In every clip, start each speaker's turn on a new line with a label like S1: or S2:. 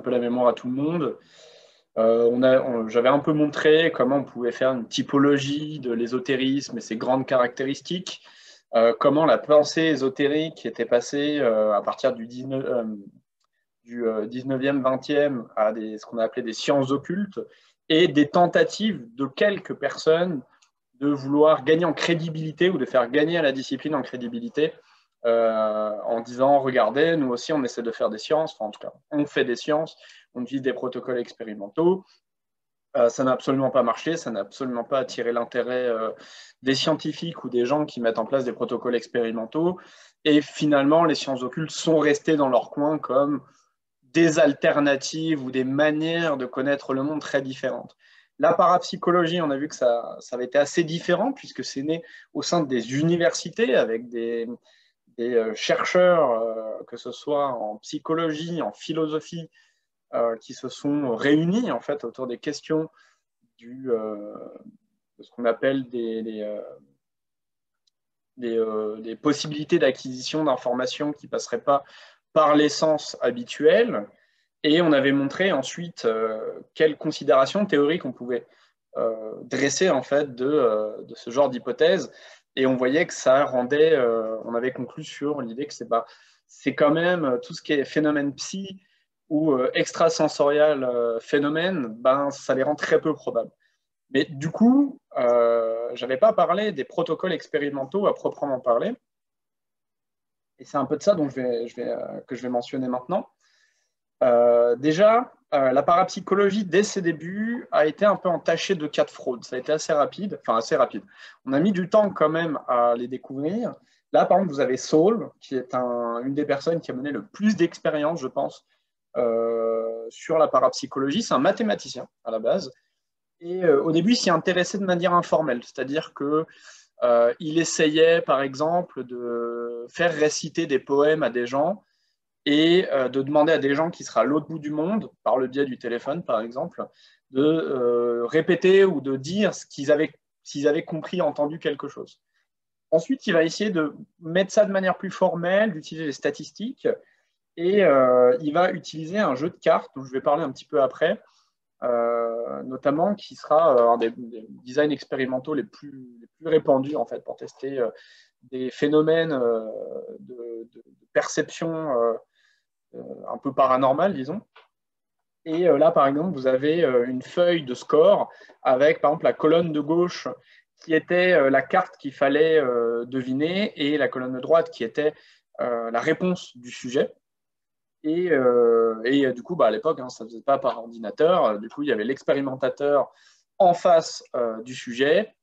S1: peu la mémoire à tout le monde. J'avais un peu montré comment on pouvait faire une typologie de l'ésotérisme et ses grandes caractéristiques, comment la pensée ésotérique était passée à partir du 19e, 20e à ce qu'on a appelé des sciences occultes, et des tentatives de quelques personnes de vouloir gagner en crédibilité ou de faire gagner à la discipline en crédibilité en disant, regardez, nous aussi on essaie de faire des sciences, enfin en tout cas on fait des sciences, on utilise des protocoles expérimentaux. Ça n'a absolument pas marché, ça n'a absolument pas attiré l'intérêt des scientifiques ou des gens qui mettent en place des protocoles expérimentaux. Et finalement, les sciences occultes sont restées dans leur coin comme des alternatives ou des manières de connaître le monde très différentes. La parapsychologie, on a vu que ça avait été assez différent puisque c'est né au sein des universités avec des chercheurs, que ce soit en psychologie, en philosophie, qui se sont réunis en fait autour des questions de ce qu'on appelle des possibilités d'acquisition d'informations qui ne passeraient pas par les sens habituels. Et on avait montré ensuite quelles considérations théoriques on pouvait dresser en fait de ce genre d'hypothèse. Et on voyait que ça rendait, on avait conclu sur l'idée que c'est quand même tout ce qui est phénomène psy ou extrasensorial phénomène, ben, ça les rend très peu probables. Mais du coup, je n'avais pas parlé des protocoles expérimentaux à proprement parler. Et c'est un peu de ça dont que je vais mentionner maintenant. Déjà, la parapsychologie, dès ses débuts, a été un peu entachée de cas de fraude. Ça a été assez rapide, enfin assez rapide. On a mis du temps quand même à les découvrir. Là, par exemple, vous avez Saul, qui est une des personnes qui a mené le plus d'expérience, je pense, sur la parapsychologie. C'est un mathématicien à la base. Et au début, il s'y intéressait de manière informelle, c'est-à-dire que il essayait, par exemple, de faire réciter des poèmes à des gens et de demander à des gens qui seraient à l'autre bout du monde, par le biais du téléphone, par exemple, de répéter ou de dire s'ils avaient compris, entendu quelque chose. Ensuite, il va essayer de mettre ça de manière plus formelle, d'utiliser les statistiques, et il va utiliser un jeu de cartes, dont je vais parler un petit peu après, notamment qui sera un des designs expérimentaux les plus répandus en fait, pour tester des phénomènes de perception un peu paranormal, disons. Et là, par exemple, vous avez une feuille de score avec, par exemple, la colonne de gauche qui était la carte qu'il fallait deviner et la colonne de droite qui était la réponse du sujet. Et du coup, bah, à l'époque, hein, ça ne se faisait pas par ordinateur. Du coup, il y avait l'expérimentateur en face du sujet.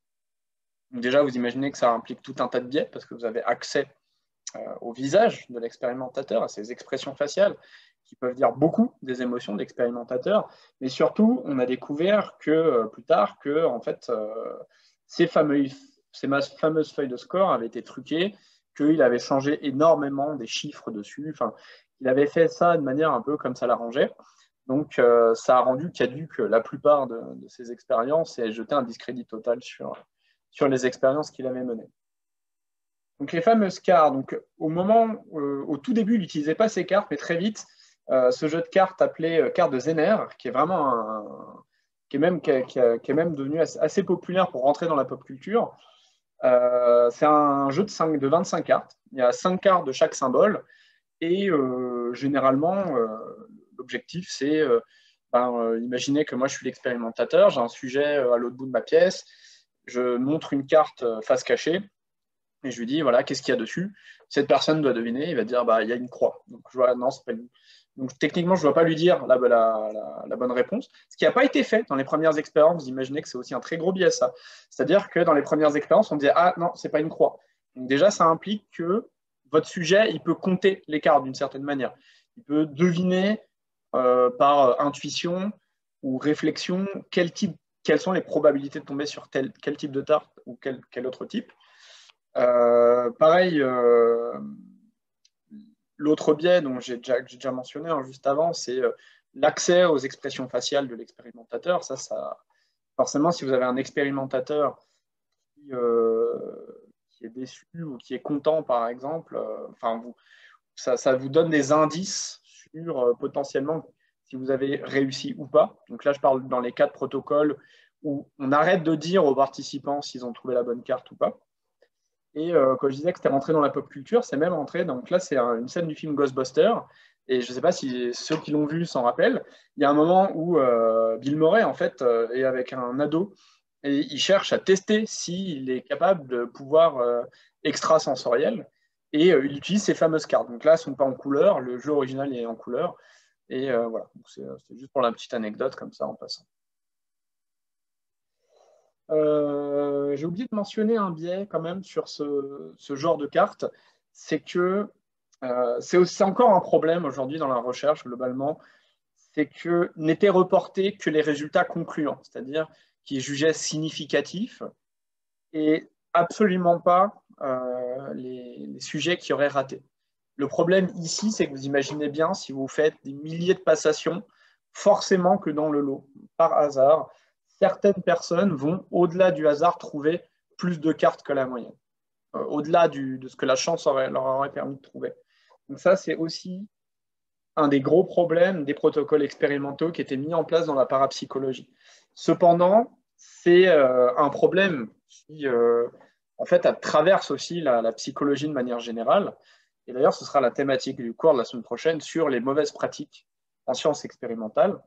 S1: Donc déjà, vous imaginez que ça implique tout un tas de biais parce que vous avez accès au visage de l'expérimentateur, à ses expressions faciales, qui peuvent dire beaucoup des émotions de l'expérimentateur. Mais surtout, on a découvert que plus tard que en fait, ces fameuses feuilles de score avaient été truquées, qu'il avait changé énormément des chiffres dessus. Enfin, il avait fait ça de manière un peu comme ça l'arrangeait. Donc, ça a rendu caduque la plupart de ses expériences et a jeté un discrédit total sur les expériences qu'il avait menées. Donc les fameuses cartes, donc au tout début, il n'utilisait pas ces cartes, mais très vite, ce jeu de cartes appelé carte de Zener, qui est vraiment qui est même devenu assez populaire pour rentrer dans la pop culture. C'est un jeu de 25 cartes. Il y a 5 cartes de chaque symbole. Et généralement, l'objectif, c'est imaginez que moi, je suis l'expérimentateur, j'ai un sujet à l'autre bout de ma pièce, je montre une carte face cachée, et je lui dis, voilà, qu'est-ce qu'il y a dessus? Cette personne doit deviner, il va dire, bah, il y a une croix. Donc, je vois, non, c'est pas une... Donc, techniquement, je ne dois pas lui dire la bonne réponse. Ce qui n'a pas été fait dans les premières expériences, vous imaginez que c'est aussi un très gros biais, ça. C'est-à-dire que dans les premières expériences, on disait, ah non, c'est pas une croix. Donc, déjà, ça implique que votre sujet, il peut compter les cartes d'une certaine manière. Il peut deviner par intuition ou réflexion quelles sont les probabilités de tomber sur quel type de tarte ou quel autre type. Pareil, l'autre biais dont j'ai déjà mentionné juste avant, c'est l'accès aux expressions faciales de l'expérimentateur. Forcément, si vous avez un expérimentateur qui est déçu ou qui est content, par exemple, ça vous donne des indices sur potentiellement si vous avez réussi ou pas. Donc là, je parle dans les cas de protocole où on arrête de dire aux participants s'ils ont trouvé la bonne carte ou pas. Et quand je disais que c'était rentré dans la pop culture, c'est même rentré. Donc là, c'est une scène du film Ghostbusters. Et je ne sais pas si ceux qui l'ont vu s'en rappellent. Il y a un moment où Bill Murray, en fait, est avec un ado et il cherche à tester s'il est capable de pouvoir extrasensoriel. Et il utilise ces fameuses cartes. Donc là, elles ne sont pas en couleur. Le jeu original est en couleur. Et voilà, c'est juste pour la petite anecdote comme ça en passant. J'ai oublié de mentionner un biais quand même sur ce genre de carte, c'est que c'est encore un problème aujourd'hui dans la recherche globalement, c'est que n'étaient reportés que les résultats concluants, c'est-à-dire qui jugeaient significatifs et absolument pas les sujets qui auraient raté. Le problème ici, c'est que vous imaginez bien, si vous faites des milliers de passations, forcément que dans le lot, par hasard, certaines personnes vont, au-delà du hasard, trouver plus de cartes que la moyenne, au-delà de ce que la chance leur aurait permis de trouver. Donc ça, c'est aussi un des gros problèmes des protocoles expérimentaux qui étaient mis en place dans la parapsychologie. Cependant, c'est un problème qui, en fait, traverse aussi la psychologie de manière générale. Et d'ailleurs, ce sera la thématique du cours de la semaine prochaine sur les mauvaises pratiques en sciences expérimentales.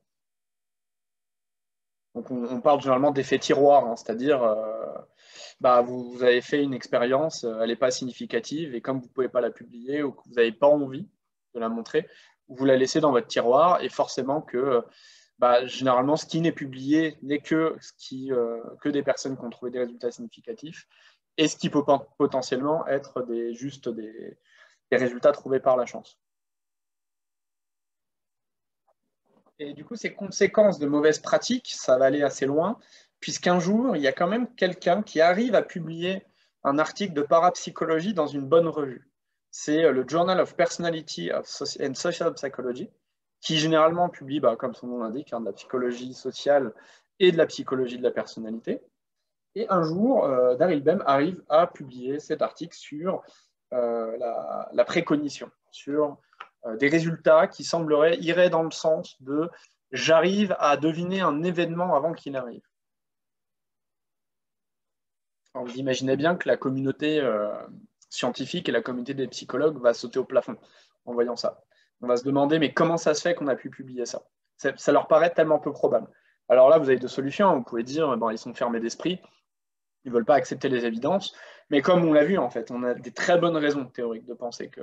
S1: Donc, on parle généralement d'effet tiroir, hein, c'est-à-dire vous avez fait une expérience, elle n'est pas significative, et comme vous ne pouvez pas la publier ou que vous n'avez pas envie de la montrer, vous la laissez dans votre tiroir, et forcément que généralement, ce qui n'est publié n'est que des personnes qui ont trouvé des résultats significatifs, et ce qui peut potentiellement être juste des résultats trouvés par la chance. Et du coup, ces conséquences de mauvaises pratiques, ça va aller assez loin, puisqu'un jour, il y a quand même quelqu'un qui arrive à publier un article de parapsychologie dans une bonne revue. C'est le Journal of Personality and Social Psychology, qui généralement publie, comme son nom l'indique, de la psychologie sociale et de la psychologie de la personnalité. Et un jour, Daryl Bem arrive à publier cet article sur la précognition, sur des résultats qui iraient dans le sens de j'arrive à deviner un événement avant qu'il arrive. Alors, vous imaginez bien que la communauté scientifique et la communauté des psychologues va sauter au plafond en voyant ça. On va se demander, mais comment ça se fait qu'on a pu publier ça? Ça leur paraît tellement peu probable. Alors là, vous avez deux solutions. Vous pouvez dire, ils sont fermés d'esprit, ils ne veulent pas accepter les évidences. Mais comme on l'a vu, en fait, on a des très bonnes raisons théoriques de penser que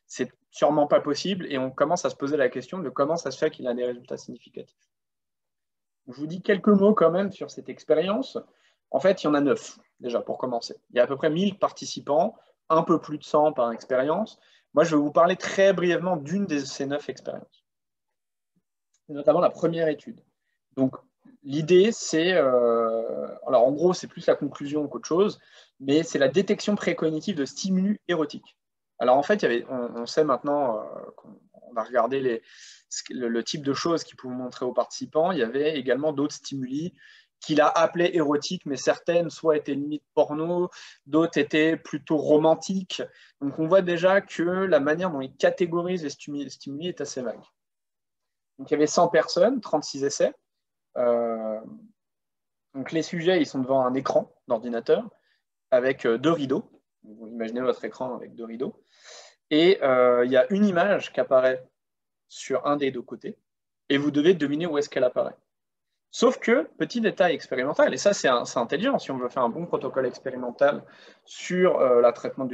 S1: c'est sûrement pas possible, et on commence à se poser la question de comment ça se fait qu'il a des résultats significatifs. Je vous dis quelques mots quand même sur cette expérience. En fait, il y en a 9, déjà, pour commencer. Il y a à peu près 1000 participants, un peu plus de 100 par expérience. Moi, je vais vous parler très brièvement d'une de ces 9 expériences. C'est notamment la première étude. Donc, l'idée, c'est... alors, en gros, c'est plus la conclusion qu'autre chose, mais c'est la détection précognitive de stimuli érotiques. Alors, en fait, on sait maintenant qu'on a regardé le type de choses qu'il pouvait montrer aux participants. Il y avait également d'autres stimuli qu'il a appelés érotiques, mais certaines soit étaient limite porno, d'autres étaient plutôt romantiques. Donc, on voit déjà que la manière dont il catégorise les stimuli est assez vague. Donc, il y avait 100 personnes, 36 essais. Donc les sujets, ils sont devant un écran d'ordinateur avec 2 rideaux. Vous imaginez votre écran avec 2 rideaux. Et il y a une image qui apparaît sur un des 2 côtés, et vous devez deviner où est-ce qu'elle apparaît. Sauf que, petit détail expérimental, et ça c'est intelligent si on veut faire un bon protocole expérimental sur le traitement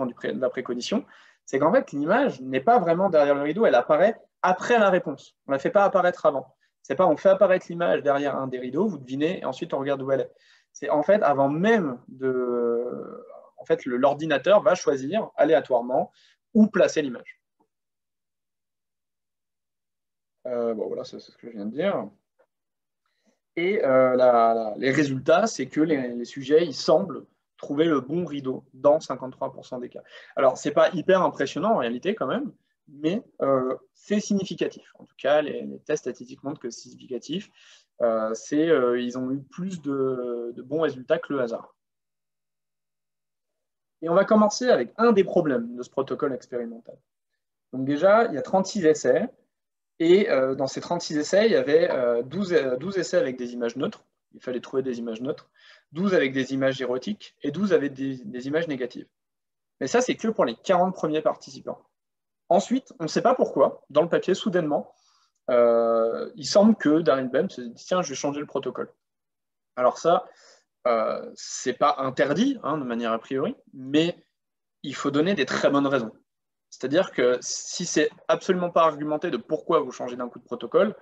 S1: de la précognition, c'est qu'en fait l'image n'est pas vraiment derrière le rideau, elle apparaît après la réponse. On ne la fait pas apparaître avant. C'est pas on fait apparaître l'image derrière un des rideaux, vous devinez, et ensuite on regarde où elle est. C'est en fait avant même de... En fait, l'ordinateur va choisir aléatoirement où placer l'image. Voilà, c'est ce que je viens de dire. Et les résultats, c'est que les sujets, ils semblent trouver le bon rideau dans 53% des cas. Alors, ce n'est pas hyper impressionnant en réalité quand même, mais c'est significatif. En tout cas, les tests statistiques montrent que c'est significatif. Ils ont eu plus de bons résultats que le hasard. Et on va commencer avec un des problèmes de ce protocole expérimental. Donc déjà, il y a 36 essais. Et dans ces 36 essais, il y avait 12 essais avec des images neutres. Il fallait trouver des images neutres. 12 avec des images érotiques et 12 avec des images négatives. Mais ça, c'est que pour les 40 premiers participants. Ensuite, on ne sait pas pourquoi, dans le papier, soudainement, il semble que Daryl Bem se dit « Tiens, je vais changer le protocole ». Alors ça, c'est pas interdit, hein, de manière a priori, mais il faut donner des très bonnes raisons. C'est-à-dire que si c'est absolument pas argumenté de pourquoi vous changez d'un coup de protocole,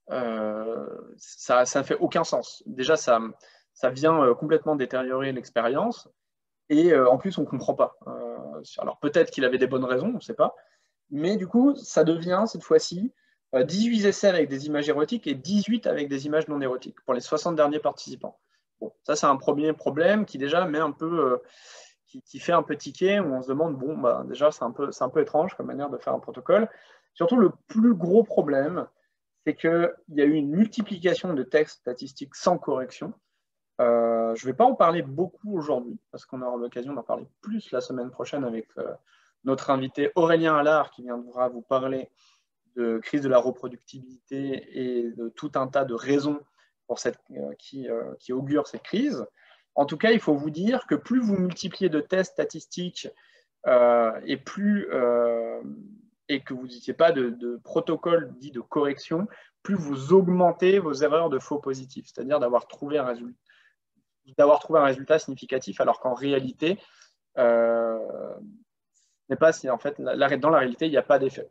S1: ça ne fait aucun sens. Déjà, ça vient complètement détériorer l'expérience, et en plus, on ne comprend pas. Alors peut-être qu'il avait des bonnes raisons, on ne sait pas, mais du coup, ça devient cette fois-ci 18 essais avec des images érotiques et 18 avec des images non érotiques pour les 60 derniers participants. Bon, ça, c'est un premier problème qui déjà met un peu, qui fait un peu tiquer, où on se demande, bon, bah, déjà, c'est un peu étrange comme manière de faire un protocole. Surtout, le plus gros problème, c'est qu'il y a eu une multiplication de textes statistiques sans correction. Je ne vais pas en parler beaucoup aujourd'hui, parce qu'on aura l'occasion d'en parler plus la semaine prochaine avec notre invité Aurélien Allard, qui viendra vous parler de crise de la reproductibilité et de tout un tas de raisons pour qui augurent cette crise. En tout cas, il faut vous dire que plus vous multipliez de tests statistiques et que vous n'utilisez pas de protocole dit de correction, plus vous augmentez vos erreurs de faux positifs, c'est-à-dire d'avoir trouvé un résultat significatif, alors qu'en réalité, en fait, dans la réalité, il n'y a pas d'effet.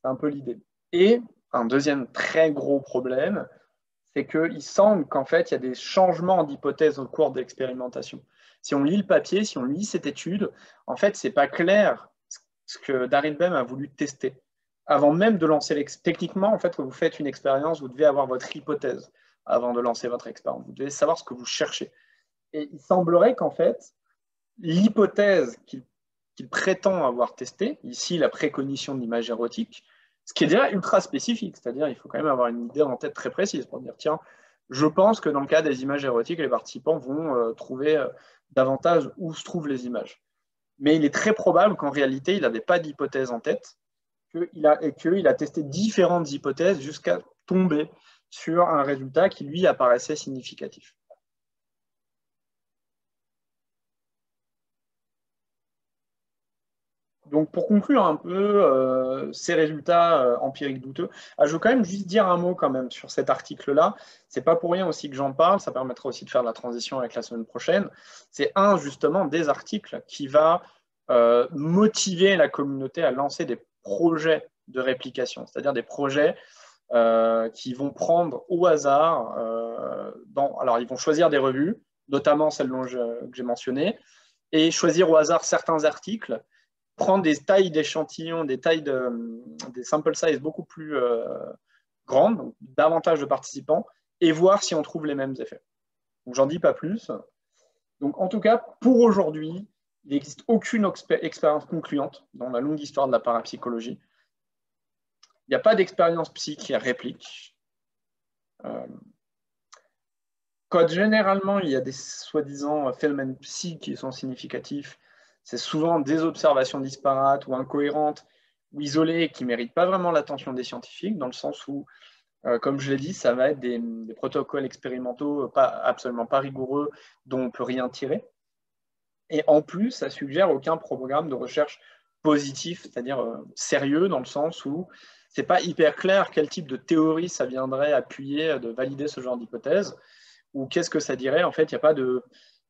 S1: C'est un peu l'idée. Et un deuxième très gros problème, c'est qu'il semble qu'en fait, il y a des changements d'hypothèse au cours de l'expérimentation. Si on lit le papier, si on lit cette étude, en fait, ce n'est pas clair ce que Daryl Bem a voulu tester. Avant même de lancer techniquement, en fait, quand vous faites une expérience, vous devez avoir votre hypothèse avant de lancer votre expérience. Vous devez savoir ce que vous cherchez. Et il semblerait qu'en fait, l'hypothèse qu'il prétend avoir testée, ici la précognition de l'image érotique, ce qui est déjà ultra spécifique, c'est-à-dire il faut quand même avoir une idée en tête très précise pour dire, tiens, je pense que dans le cas des images érotiques, les participants vont trouver davantage où se trouvent les images. Mais il est très probable qu'en réalité, il n'avait pas d'hypothèse en tête, qu'il a testé différentes hypothèses jusqu'à tomber sur un résultat qui lui apparaissait significatif. Donc, pour conclure un peu ces résultats empiriques douteux, je veux quand même juste dire un mot quand même sur cet article-là. C'est pas pour rien aussi que j'en parle, ça permettra aussi de faire la transition avec la semaine prochaine. C'est justement des articles qui va motiver la communauté à lancer des projets de réplication, c'est-à-dire des projets qui vont prendre au hasard, alors ils vont choisir des revues, notamment celles que j'ai mentionnées, et choisir au hasard certains articles, prendre des tailles d'échantillons, des sample size beaucoup plus grandes, donc davantage de participants, et voir si on trouve les mêmes effets. Donc j'en dis pas plus. Donc en tout cas, pour aujourd'hui, il n'existe aucune expérience concluante dans la longue histoire de la parapsychologie. Il n'y a pas d'expérience psy qui réplique. Quand généralement il y a des soi-disant phénomènes psy qui sont significatifs, c'est souvent des observations disparates ou incohérentes ou isolées qui ne méritent pas vraiment l'attention des scientifiques, dans le sens où, comme je l'ai dit, ça va être des protocoles expérimentaux absolument pas rigoureux dont on ne peut rien tirer. Et en plus, ça suggère aucun programme de recherche positif, c'est-à-dire sérieux, dans le sens où ce n'est pas hyper clair quel type de théorie ça viendrait appuyer, de valider ce genre d'hypothèse, ou qu'est-ce que ça dirait. En fait, il n'y a pas de,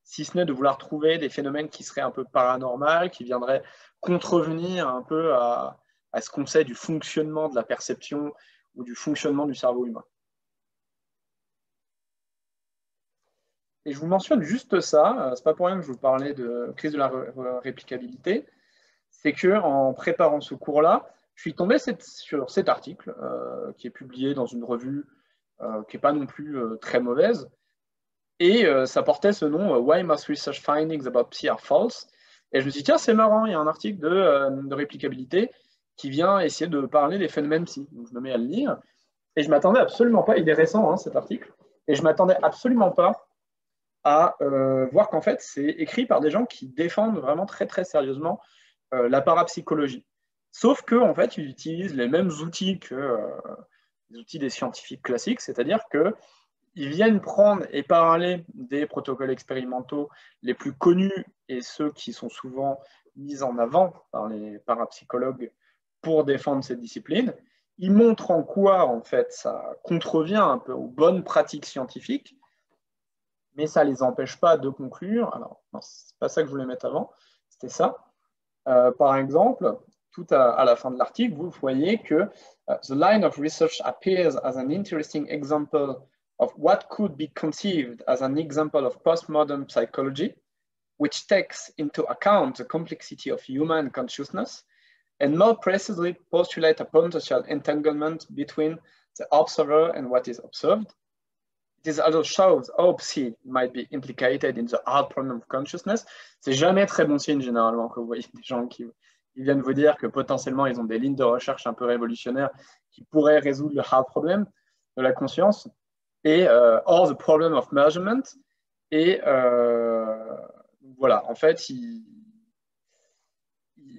S1: si ce n'est de vouloir trouver des phénomènes qui seraient un peu paranormaux, qui viendraient contrevenir un peu à ce qu'on sait du fonctionnement de la perception ou du fonctionnement du cerveau humain. Et je vous mentionne juste ça, c'est pas pour rien que je vous parlais de crise de la réplicabilité, c'est qu'en préparant ce cours-là, je suis tombé sur cet article qui est publié dans une revue qui n'est pas non plus très mauvaise, et ça portait ce nom, Why Most Research Findings About Psi Are False. Et je me suis dit, tiens, c'est marrant, il y a un article de réplicabilité qui vient essayer de parler des phénomènes psy. Donc je me mets à le lire, et je ne m'attendais absolument pas, il est récent hein, cet article, et je ne m'attendais absolument pas à voir qu'en fait, c'est écrit par des gens qui défendent vraiment très très sérieusement la parapsychologie. Sauf que en fait, ils utilisent les mêmes outils que les outils des scientifiques classiques, c'est-à-dire qu'ils viennent prendre et parler des protocoles expérimentaux les plus connus et ceux qui sont souvent mis en avant par les parapsychologues pour défendre cette discipline. Ils montrent en quoi, en fait, ça contrevient un peu aux bonnes pratiques scientifiques, mais ça ne les empêche pas de conclure. Alors, non, c'est pas ça que je voulais mettre avant, c'était ça. Par exemple, tout à la fin de l'article, vous voyez que the line of research appears as an interesting example of what could be conceived as an example of postmodern psychology, which takes into account the complexity of human consciousness and more precisely postulate a potential entanglement between the observer and what is observed. It also shows how psi might be implicated in the hard problem of consciousness. C'est jamais très bon signe généralement que vous voyez des gens qui viennent vous dire que potentiellement ils ont des lignes de recherche un peu révolutionnaires qui pourraient résoudre le hard problem de la conscience et or the problem of measurement. Et voilà, en fait, ils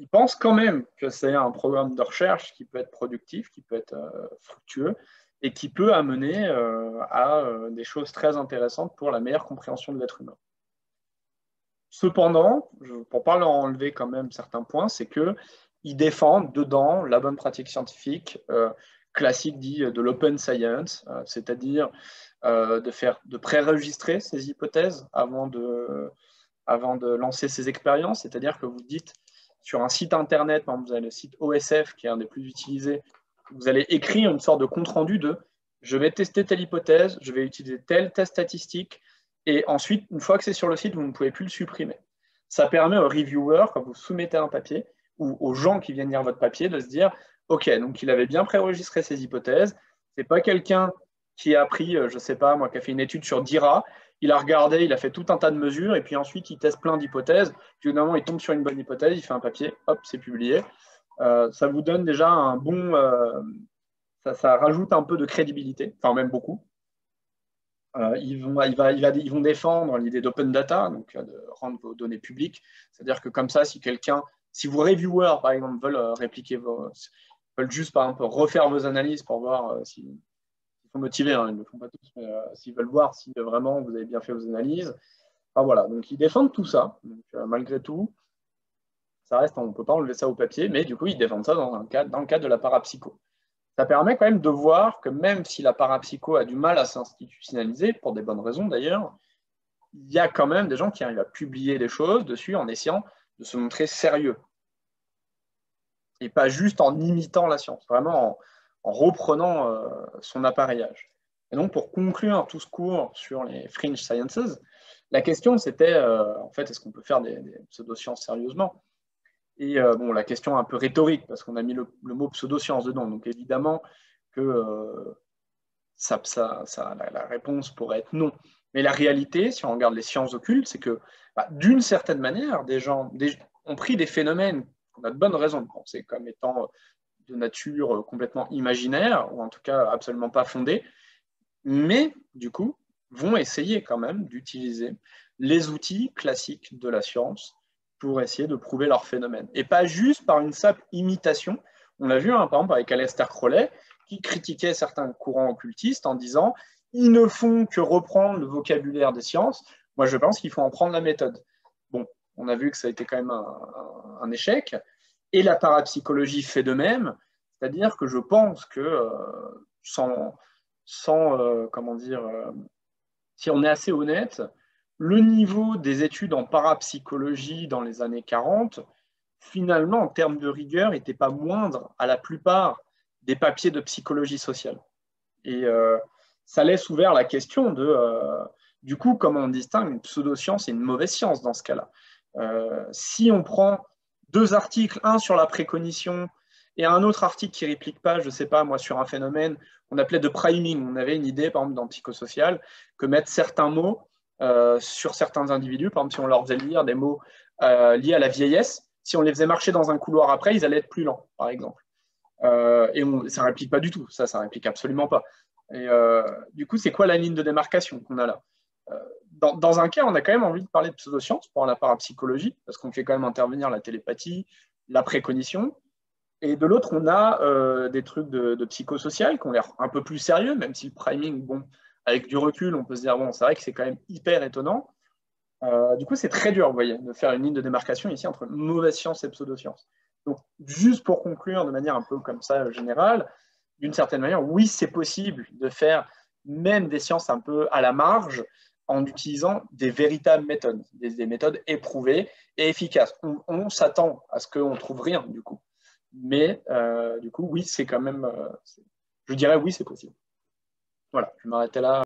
S1: pensent quand même que c'est un programme de recherche qui peut être productif, qui peut être fructueux, et qui peut amener à des choses très intéressantes pour la meilleure compréhension de l'être humain. Cependant, pour ne pas leur enlever quand même certains points, c'est qu'ils défendent dedans la bonne pratique scientifique classique dit de l'open science, c'est-à-dire de préenregistrer ces hypothèses avant de lancer ces expériences, c'est-à-dire que vous dites sur un site internet, par exemple, vous avez le site OSF qui est un des plus utilisés, vous allez écrire une sorte de compte-rendu de je vais tester telle hypothèse, je vais utiliser tel test statistique, et ensuite, une fois que c'est sur le site, vous ne pouvez plus le supprimer. Ça permet aux reviewers, quand vous soumettez un papier, ou aux gens qui viennent lire votre papier, de se dire ok, donc il avait bien préenregistré ses hypothèses, c'est pas quelqu'un qui a pris, je sais pas, moi, qui a fait une étude sur DIRA, il a regardé, il a fait tout un tas de mesures, et puis ensuite il teste plein d'hypothèses, puis finalement il tombe sur une bonne hypothèse, il fait un papier, hop, c'est publié. Ça vous donne déjà un bon... ça rajoute un peu de crédibilité, enfin même beaucoup. Ils vont défendre l'idée d'open data, donc de rendre vos données publiques. C'est-à-dire que comme ça, si vos reviewers, par exemple, veulent juste, par exemple, refaire vos analyses pour voir s'ils sont motivés, hein, ils ne le font pas tous, mais s'ils veulent voir si vraiment vous avez bien fait vos analyses. Enfin, voilà, donc ils défendent tout ça. Donc, malgré tout, ça reste, on ne peut pas enlever ça au papier, mais du coup, ils défendent ça dans le cadre de la parapsycho. Ça permet quand même de voir que même si la parapsycho a du mal à s'institutionnaliser, pour des bonnes raisons d'ailleurs, il y a quand même des gens qui arrivent à publier des choses dessus en essayant de se montrer sérieux. Et pas juste en imitant la science, vraiment en reprenant son appareillage. Et donc pour conclure tout ce cours sur les fringe sciences, la question c'était, en fait, est-ce qu'on peut faire des pseudosciences sérieusement ? Et bon, la question est un peu rhétorique, parce qu'on a mis le mot pseudoscience dedans. Donc évidemment que la réponse pourrait être non. Mais la réalité, si on regarde les sciences occultes, c'est que d'une certaine manière, des gens ont pris des phénomènes qu'on a de bonnes raisons de penser comme étant de nature complètement imaginaire, ou en tout cas absolument pas fondée, mais du coup, vont essayer quand même d'utiliser les outils classiques de la science pour essayer de prouver leur phénomène. Et pas juste par une simple imitation. On l'a vu, hein, par exemple, avec Aleister Crowley, qui critiquait certains courants occultistes en disant « ils ne font que reprendre le vocabulaire des sciences, moi je pense qu'il faut en prendre la méthode ». Bon, on a vu que ça a été quand même un échec, et la parapsychologie fait de même, c'est-à-dire que je pense que comment dire, si on est assez honnête, le niveau des études en parapsychologie dans les années 40, finalement, en termes de rigueur, n'était pas moindre à la plupart des papiers de psychologie sociale. Et ça laisse ouvert la question du coup, comment on distingue une pseudoscience et une mauvaise science dans ce cas-là. Si on prend deux articles, un sur la précognition et un autre article qui ne réplique pas, je ne sais pas, moi, sur un phénomène qu'on appelait de priming. On avait une idée, par exemple, dans psychosocial, que mettre certains mots sur certains individus, par exemple, si on leur faisait lire des mots liés à la vieillesse, si on les faisait marcher dans un couloir après, ils allaient être plus lents, par exemple. Et ça ne réplique pas du tout, ça ne réplique absolument pas. Et du coup, c'est quoi la ligne de démarcation qu'on a là? Dans un cas, on a quand même envie de parler de pseudosciences pour la parapsychologie, parce qu'on fait quand même intervenir la télépathie, la précognition, Et de l'autre, on a des trucs de psychosocial qui ont l'air un peu plus sérieux, même si le priming, bon, avec du recul, on peut se dire, bon, c'est vrai que c'est quand même hyper étonnant. Du coup, c'est très dur, vous voyez, de faire une ligne de démarcation ici entre mauvaise science et pseudoscience. Donc, juste pour conclure de manière un peu comme ça générale, d'une certaine manière, oui, c'est possible de faire même des sciences un peu à la marge en utilisant des véritables méthodes, des méthodes éprouvées et efficaces. On s'attend à ce qu'on ne trouve rien, du coup. Mais du coup, oui, c'est quand même, je dirais oui, c'est possible. Voilà, je vais m'arrêter là.